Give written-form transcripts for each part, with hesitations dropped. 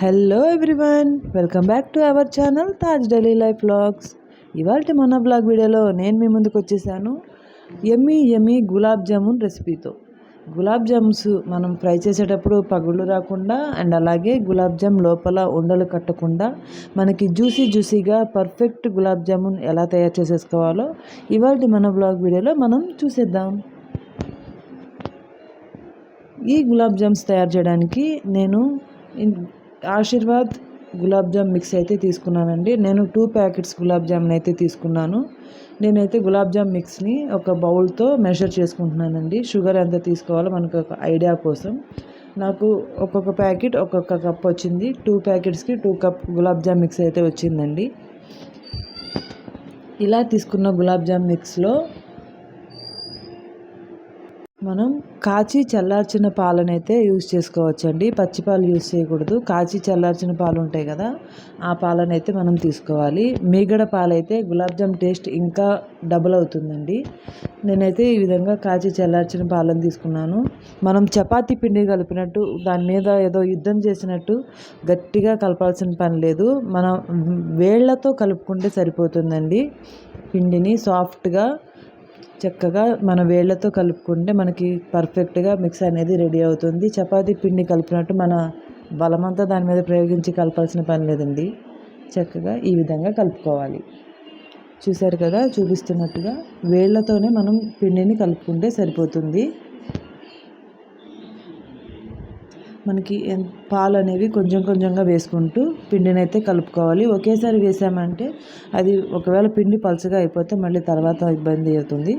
Hello everyone, welcome back to our channel Taj daily life vlogs. ఇవాళ మన blog వీడియోలో నేను మీ ముందుకు వచ్చేసాను యమ్మీ గులాబ్ జామున్ రెసిపీతో. గులాబ్ జామ్స్ మనం ఫ్రై చేసేటప్పుడు పగుళ్ళు రాకుండా అండ్ అలాగే గులాబ్ జామ్ లోపల ఉండలు కట్టకుండా మనకి జ్యూసీగా పర్ఫెక్ట్ గులాబ్ జామున్ ఎలా తయారు చేసేసుకోవాలో ఇవాళ మన బ్లాగ్ వీడియోలో మనం చూసేద్దాం. ఈ గులాబ్ జామ్స్ తయారు చేయడానికి నేను ఆశీర్వాద్ గులాబ్ జామ్ మిక్స్ అయితే తీసుకున్నానండి. నేను 2 ప్యాకెట్స్ గులాబ్ జామున్ అయితే తీసుకున్నాను. నేనైతే గులాబ్ జామ్ మిక్స్ని ఒక బౌల్తో మెజర్ చేసుకుంటున్నానండి. షుగర్ ఎంత తీసుకోవాలో మనకు ఒక ఐడియా కోసం. నాకు ఒక్కొక్క ప్యాకెట్ ఒక్కొక్క కప్ వచ్చింది. 2 ప్యాకెట్స్కి 2 కప్ గులాబ్ జామ్ మిక్స్ అయితే వచ్చిందండి. ఇలా తీసుకున్న గులాబ్ జామ్ మిక్స్లో మనం కాచి చల్లార్చిన పాలనైతే యూజ్ చేసుకోవచ్చండి. పచ్చి పాలు యూజ్ చేయకూడదు. కాచి చల్లార్చిన పాలు ఉంటాయి కదా, ఆ పాలనైతే మనం తీసుకోవాలి. మీగడ పాలైతే గులాబ్ జామ్ టేస్ట్ ఇంకా డబుల్ అవుతుందండి. నేనైతే ఈ విధంగా కాచి చల్లార్చిన పాలను తీసుకున్నాను. మనం చపాతీ పిండి కలిపినట్టు దాని మీద ఏదో యుద్ధం చేసినట్టు గట్టిగా కలపాల్సిన పని లేదు. మనం వేళ్లతో కలుపుకుంటే సరిపోతుందండి. పిండిని సాఫ్ట్గా చక్కగా మన వేళ్లతో కలుపుకుంటే మనకి పర్ఫెక్ట్గా మిక్స్ అనేది రెడీ అవుతుంది. చపాతీ పిండి కలిపినట్టు మన బలమంతా దాని మీద ప్రయోగించి కలపాల్సిన పని లేదండి. చక్కగా ఈ విధంగా కలుపుకోవాలి. చూసారు కదా, చూపిస్తున్నట్టుగా వేళ్లతోనే మనం పిండిని కలుపుకుంటే సరిపోతుంది. మనకి పాలు అనేవి కొంచెంగా వేసుకుంటూ పిండిని అయితే కలుపుకోవాలి. ఒకేసారి వేసామంటే అది ఒకవేళ పిండి పలుచగా అయిపోతే మళ్ళీ తర్వాత ఇబ్బంది అవుతుంది.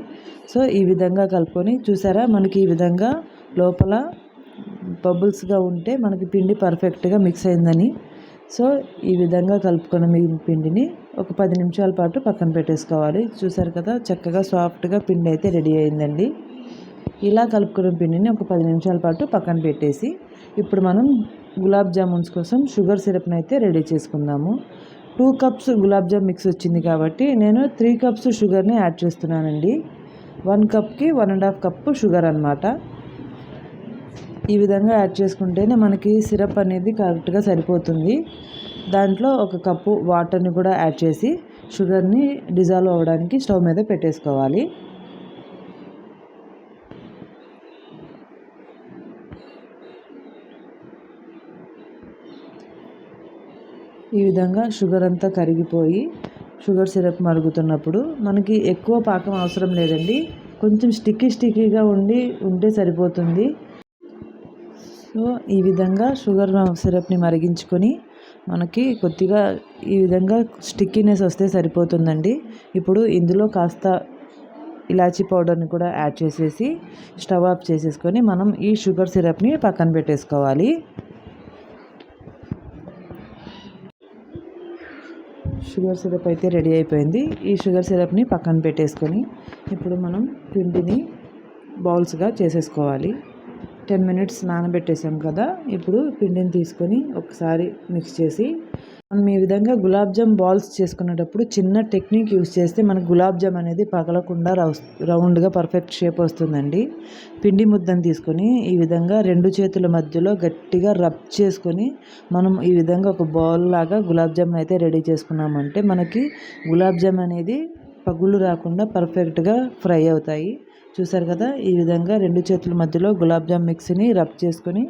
సో ఈ విధంగా కలుపుకొని, చూసారా మనకి ఈ విధంగా లోపల బబుల్స్గా ఉంటే మనకి పిండి పర్ఫెక్ట్గా మిక్స్ అయిందని. సో ఈ విధంగా కలుపుకొని మీ పిండిని ఒక 10 నిమిషాల పాటు పక్కన పెట్టేసుకోవాలి. చూసారు కదా, చక్కగా సాఫ్ట్గా పిండి అయితే రెడీ అయిందండి. ఇలా కలుపుకున్న పిండిని ఒక 10 నిమిషాల పాటు పక్కన పెట్టేసి ఇప్పుడు మనం గులాబ్ జామున్స్ కోసం షుగర్ సిరప్ని అయితే రెడీ చేసుకుందాము. 2 కప్స్ గులాబ్ జామ్ మిక్స్ వచ్చింది కాబట్టి నేను 3 కప్స్ షుగర్ని యాడ్ చేస్తున్నానండి. 1 కప్కి 1.5 కప్పు షుగర్ అన్నమాట. ఈ విధంగా యాడ్ చేసుకుంటేనే మనకి సిరప్ అనేది కరెక్ట్గా సరిపోతుంది. దాంట్లో 1 కప్పు వాటర్ని కూడా యాడ్ చేసి షుగర్ని డిజాల్వ్ అవ్వడానికి స్టవ్ మీద పెట్టేసుకోవాలి. ఈ విధంగా షుగర్ అంతా కరిగిపోయి షుగర్ సిరప్ మరుగుతున్నప్పుడు మనకి ఎక్కువ పాకం అవసరం లేదండి. కొంచెం స్టిక్కీగా ఉంటే సరిపోతుంది. సో ఈ విధంగా షుగర్ సిరప్ని మరిగించుకొని మనకి కొద్దిగా ఈ విధంగా స్టిక్కీనెస్ వస్తే సరిపోతుందండి. ఇప్పుడు ఇందులో కాస్త ఇలాచీ పౌడర్ని కూడా యాడ్ చేసేసి స్టవ్ ఆఫ్ చేసేసుకొని మనం ఈ షుగర్ సిరప్ని పక్కన పెట్టేసుకోవాలి. షుగర్ సిరప్ అయితే రెడీ అయిపోయింది. ఈ షుగర్ సిరప్ని పక్కన పెట్టేసుకొని ఇప్పుడు మనం పిండిని బౌల్స్గా చేసేసుకోవాలి. 10 మినిట్స్ నానబెట్టేసాం కదా, ఇప్పుడు పిండిని తీసుకొని ఒకసారి మిక్స్ చేసి మనం ఈ విధంగా గులాబ్ జామ్ బాల్స్ చేసుకునేటప్పుడు చిన్న టెక్నిక్ యూజ్ చేస్తే మనకు గులాబ్ జామ్ అనేది పగలకుండా రౌండ్గా పర్ఫెక్ట్ షేప్ వస్తుందండి. పిండి ముద్దను తీసుకొని ఈ విధంగా 2 చేతుల మధ్యలో గట్టిగా రబ్ చేసుకొని మనం ఈ విధంగా ఒక బౌల్ లాగా గులాబ్ జామ్ అయితే రెడీ చేసుకున్నామంటే మనకి గులాబ్ జామ్ అనేది పగుళ్ళు రాకుండా పర్ఫెక్ట్గా ఫ్రై అవుతాయి. చూసారు కదా, ఈ విధంగా 2 చేతుల మధ్యలో గులాబ్ జామ్ మిక్స్ని రబ్ చేసుకొని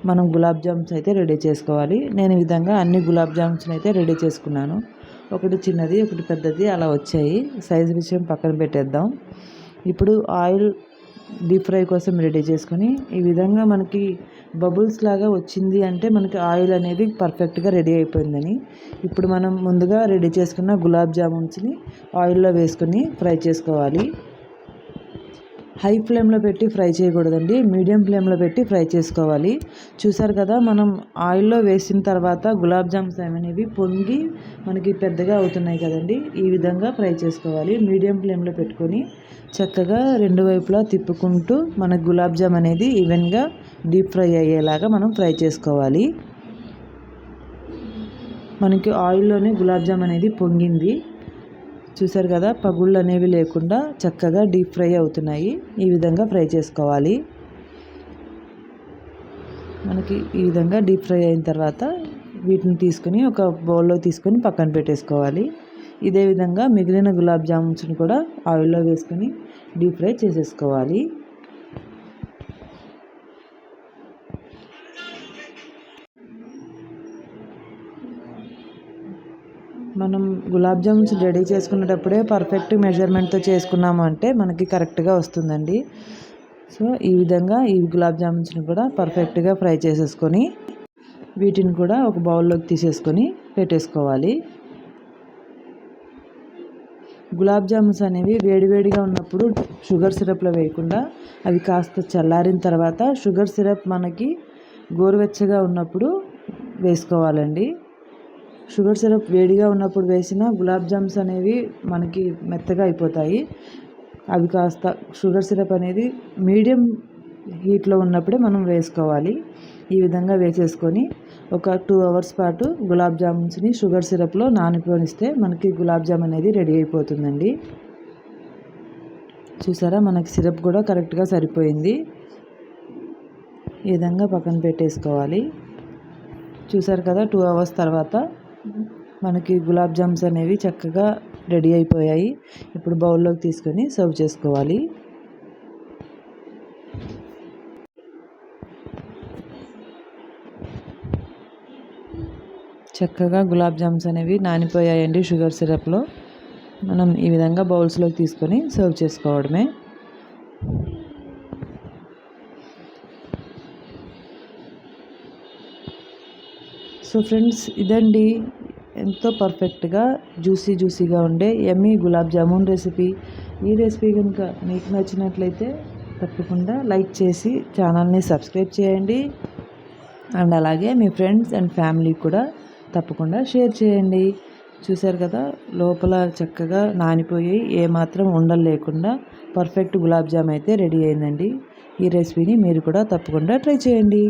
మనం గులాబ్ జామ్స్ అయితే రెడీ చేసుకోవాలి. నేను ఈ విధంగా అన్ని గులాబ్ జామ్స్ని అయితే రెడీ చేసుకున్నాను. ఒకటి చిన్నది, ఒకటి పెద్దది అలా వచ్చాయి. సైజు విషయం పక్కన పెట్టేద్దాం. ఇప్పుడు ఆయిల్ డీప్ ఫ్రై కోసం రెడీ చేసుకొని ఈ విధంగా మనకి బబుల్స్ లాగా వచ్చింది అంటే మనకి ఆయిల్ అనేది పర్ఫెక్ట్గా రెడీ అయిపోయిందని. ఇప్పుడు మనం ముందుగా రెడీ చేసుకున్న గులాబ్ జామున్స్ని ఆయిల్లో వేసుకొని ఫ్రై చేసుకోవాలి. హై ఫ్లేమ్లో పెట్టి ఫ్రై చేయకూడదండి, మీడియం ఫ్లేమ్లో పెట్టి ఫ్రై చేసుకోవాలి. చూసారు కదా, మనం ఆయిల్లో వేసిన తర్వాత గులాబ్ జామ్స్ అనేవి పొంగి మనకి పెద్దగా అవుతున్నాయి కదండి. ఈ విధంగా ఫ్రై చేసుకోవాలి. మీడియం ఫ్లేమ్లో పెట్టుకొని చక్కగా 2 వైపులా తిప్పుకుంటూ మన గులాబ్ జామ్ అనేది ఈవెన్గా డీప్ ఫ్రై అయ్యేలాగా మనం ఫ్రై చేసుకోవాలి. మనకి ఆయిల్లోనే గులాబ్ జామ్ అనేది పొంగింది. చూసారు కదా, పగుళ్ళు అనేవి లేకుండా చక్కగా డీప్ ఫ్రై అవుతున్నాయి. ఈ విధంగా ఫ్రై చేసుకోవాలి. మనకి ఈ విధంగా డీప్ ఫ్రై అయిన తర్వాత వీటిని తీసుకొని ఒక బౌల్లో తీసుకొని పక్కన పెట్టేసుకోవాలి. ఇదే విధంగా మిగిలిన గులాబ్ జామున్స్ని కూడా ఆయిల్లో వేసుకొని డీప్ ఫ్రై చేసేసుకోవాలి. మనం గులాబ్ జామున్స్ రెడీ చేసుకునేటప్పుడే పర్ఫెక్ట్ మెజర్మెంట్తో చేసుకున్నాము అంటే మనకి కరెక్ట్గా వస్తుందండి. సో ఈ విధంగా ఈ గులాబ్ జామున్స్ని కూడా పర్ఫెక్ట్గా ఫ్రై చేసేసుకొని వీటిని కూడా ఒక బౌల్లోకి తీసేసుకొని పెట్టేసుకోవాలి. గులాబ్ జామున్స్ అనేవి వేడివేడిగా ఉన్నప్పుడు షుగర్ సిరప్లో వేయకుండా అవి కాస్త చల్లారిన తర్వాత షుగర్ సిరప్ మనకి గోరువెచ్చగా ఉన్నప్పుడు వేసుకోవాలండి. షుగర్ సిరప్ వేడిగా ఉన్నప్పుడు వేసిన గులాబ్ జామ్స్ అనేవి మనకి మెత్తగా అయిపోతాయి. అవి కాస్త షుగర్ సిరప్ అనేది మీడియం హీట్లో ఉన్నప్పుడే మనం వేసుకోవాలి. ఈ విధంగా వేసేసుకొని ఒక 2 అవర్స్ పాటు గులాబ్ జామున్స్ని షుగర్ సిరప్లో నానిపోనిస్తే మనకి గులాబ్ జామ్ అనేది రెడీ అయిపోతుందండి. చూసారా, మనకి సిరప్ కూడా కరెక్ట్గా సరిపోయింది. ఈ విధంగా పక్కన పెట్టేసుకోవాలి. చూసారు కదా, 2 అవర్స్ తర్వాత మనకి గులాబ్ జామ్స్ అనేవి చక్కగా రెడీ అయిపోయాయి. ఇప్పుడు బౌల్లోకి తీసుకొని సర్వ్ చేసుకోవాలి. చక్కగా గులాబ్ జామ్స్ అనేవి నానిపోయాయండి షుగర్ సిరప్లో. మనం ఈ విధంగా బౌల్స్లోకి తీసుకొని సర్వ్ చేసుకోవడమే. సో ఫ్రెండ్స్, ఇదండి ఎంతో పర్ఫెక్ట్గా జ్యూసీగా ఉండే యమ్మీ గులాబ్ జామున్ రెసిపీ. ఈ రెసిపీ కనుక మీకు నచ్చినట్లయితే తప్పకుండా లైక్ చేసి ఛానల్ని సబ్స్క్రైబ్ చేయండి. అండ్ అలాగే మీ ఫ్రెండ్స్ అండ్ ఫ్యామిలీ కూడా తప్పకుండా షేర్ చేయండి. చూసారు కదా, లోపల చక్కగా నానిపోయి ఏమాత్రం ఉండలు లేకుండా పర్ఫెక్ట్ గులాబ్ జామ్ అయితే రెడీ అయిందండి. ఈ రెసిపీని మీరు కూడా తప్పకుండా ట్రై చేయండి.